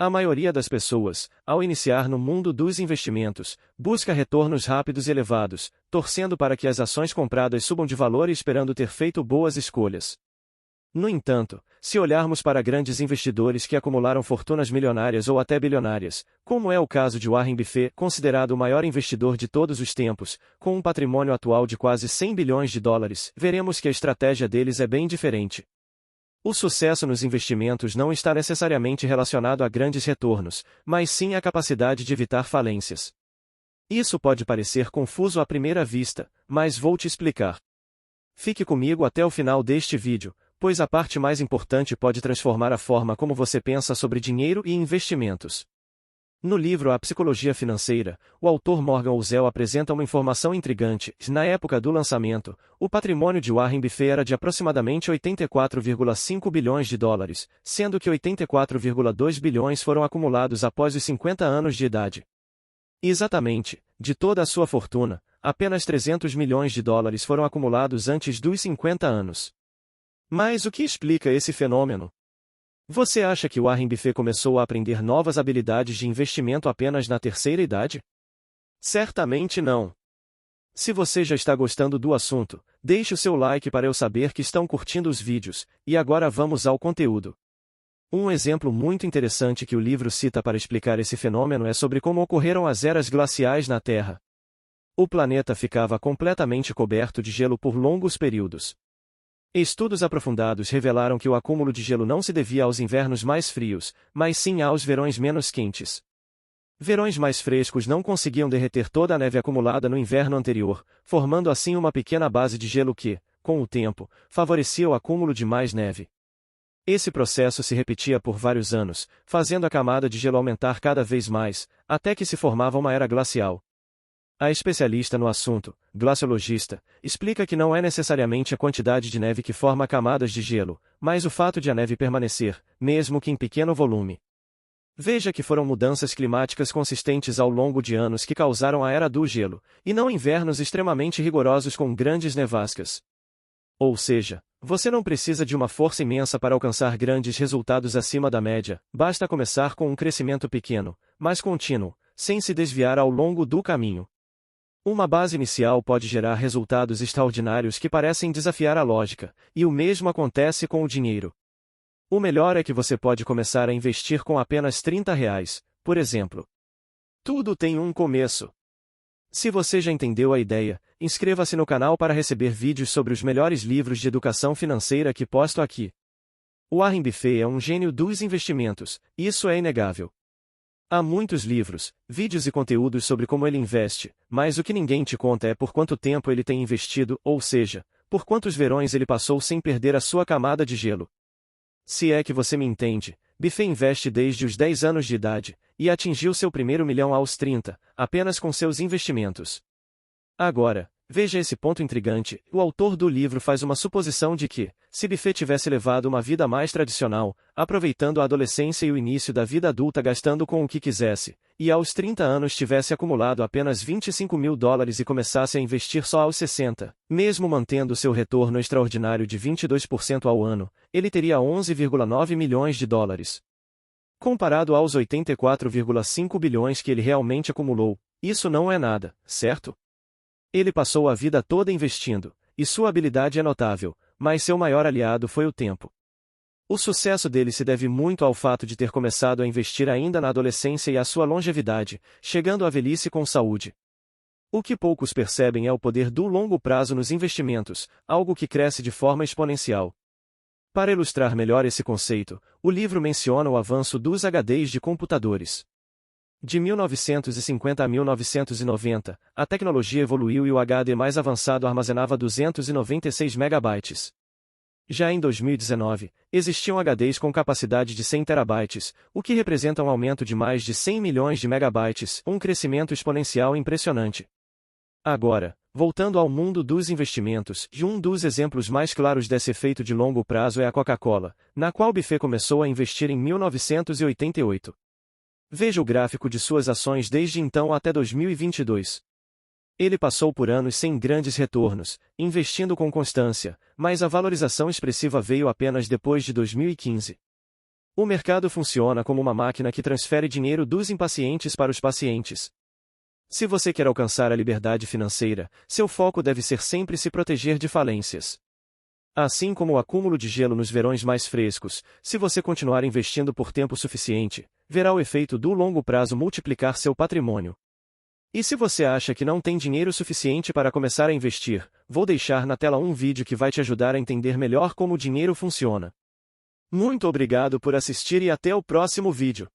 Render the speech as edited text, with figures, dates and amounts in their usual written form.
A maioria das pessoas, ao iniciar no mundo dos investimentos, busca retornos rápidos e elevados, torcendo para que as ações compradas subam de valor e esperando ter feito boas escolhas. No entanto, se olharmos para grandes investidores que acumularam fortunas milionárias ou até bilionárias, como é o caso de Warren Buffett, considerado o maior investidor de todos os tempos, com um patrimônio atual de quase 100 bilhões de dólares, veremos que a estratégia deles é bem diferente. O sucesso nos investimentos não está necessariamente relacionado a grandes retornos, mas sim à capacidade de evitar falências. Isso pode parecer confuso à primeira vista, mas vou te explicar. Fique comigo até o final deste vídeo, pois a parte mais importante pode transformar a forma como você pensa sobre dinheiro e investimentos. No livro A Psicologia Financeira, o autor Morgan Housel apresenta uma informação intrigante. Na época do lançamento, o patrimônio de Warren Buffett era de aproximadamente 84,5 bilhões de dólares, sendo que 84,2 bilhões foram acumulados após os 50 anos de idade. Exatamente, de toda a sua fortuna, apenas 300 milhões de dólares foram acumulados antes dos 50 anos. Mas o que explica esse fenômeno? Você acha que Warren Buffett começou a aprender novas habilidades de investimento apenas na terceira idade? Certamente não. Se você já está gostando do assunto, deixe o seu like para eu saber que estão curtindo os vídeos, e agora vamos ao conteúdo. Um exemplo muito interessante que o livro cita para explicar esse fenômeno é sobre como ocorreram as eras glaciais na Terra. O planeta ficava completamente coberto de gelo por longos períodos. Estudos aprofundados revelaram que o acúmulo de gelo não se devia aos invernos mais frios, mas sim aos verões menos quentes. Verões mais frescos não conseguiam derreter toda a neve acumulada no inverno anterior, formando assim uma pequena base de gelo que, com o tempo, favorecia o acúmulo de mais neve. Esse processo se repetia por vários anos, fazendo a camada de gelo aumentar cada vez mais, até que se formava uma era glacial. A especialista no assunto, glaciologista, explica que não é necessariamente a quantidade de neve que forma camadas de gelo, mas o fato de a neve permanecer, mesmo que em pequeno volume. Veja que foram mudanças climáticas consistentes ao longo de anos que causaram a era do gelo, e não invernos extremamente rigorosos com grandes nevascas. Ou seja, você não precisa de uma força imensa para alcançar grandes resultados acima da média, basta começar com um crescimento pequeno, mas contínuo, sem se desviar ao longo do caminho. Uma base inicial pode gerar resultados extraordinários que parecem desafiar a lógica, e o mesmo acontece com o dinheiro. O melhor é que você pode começar a investir com apenas R$ 30, por exemplo. Tudo tem um começo. Se você já entendeu a ideia, inscreva-se no canal para receber vídeos sobre os melhores livros de educação financeira que posto aqui. Warren Buffett é um gênio dos investimentos, isso é inegável. Há muitos livros, vídeos e conteúdos sobre como ele investe, mas o que ninguém te conta é por quanto tempo ele tem investido, ou seja, por quantos verões ele passou sem perder a sua camada de gelo. Se é que você me entende, Buffett investe desde os 10 anos de idade, e atingiu seu primeiro milhão aos 30, apenas com seus investimentos. Agora, veja esse ponto intrigante, o autor do livro faz uma suposição de que, se Buffett tivesse levado uma vida mais tradicional, aproveitando a adolescência e o início da vida adulta gastando com o que quisesse, e aos 30 anos tivesse acumulado apenas $25 mil e começasse a investir só aos 60, mesmo mantendo seu retorno extraordinário de 22% ao ano, ele teria 11,9 milhões de dólares. Comparado aos 84,5 bilhões que ele realmente acumulou, isso não é nada, certo? Ele passou a vida toda investindo, e sua habilidade é notável, mas seu maior aliado foi o tempo. O sucesso dele se deve muito ao fato de ter começado a investir ainda na adolescência e à sua longevidade, chegando à velhice com saúde. O que poucos percebem é o poder do longo prazo nos investimentos, algo que cresce de forma exponencial. Para ilustrar melhor esse conceito, o livro menciona o avanço dos HDs de computadores. De 1950 a 1990, a tecnologia evoluiu e o HD mais avançado armazenava 296 megabytes. Já em 2019, existiam HDs com capacidade de 100 terabytes, o que representa um aumento de mais de 100 milhões de megabytes, um crescimento exponencial impressionante. Agora, voltando ao mundo dos investimentos, e um dos exemplos mais claros desse efeito de longo prazo é a Coca-Cola, na qual Buffett começou a investir em 1988. Veja o gráfico de suas ações desde então até 2022. Ele passou por anos sem grandes retornos, investindo com constância, mas a valorização expressiva veio apenas depois de 2015. O mercado funciona como uma máquina que transfere dinheiro dos impacientes para os pacientes. Se você quer alcançar a liberdade financeira, seu foco deve ser sempre se proteger de falências. Assim como o acúmulo de gelo nos verões mais frescos, se você continuar investindo por tempo suficiente, verá o efeito do longo prazo multiplicar seu patrimônio. E se você acha que não tem dinheiro suficiente para começar a investir, vou deixar na tela um vídeo que vai te ajudar a entender melhor como o dinheiro funciona. Muito obrigado por assistir e até o próximo vídeo.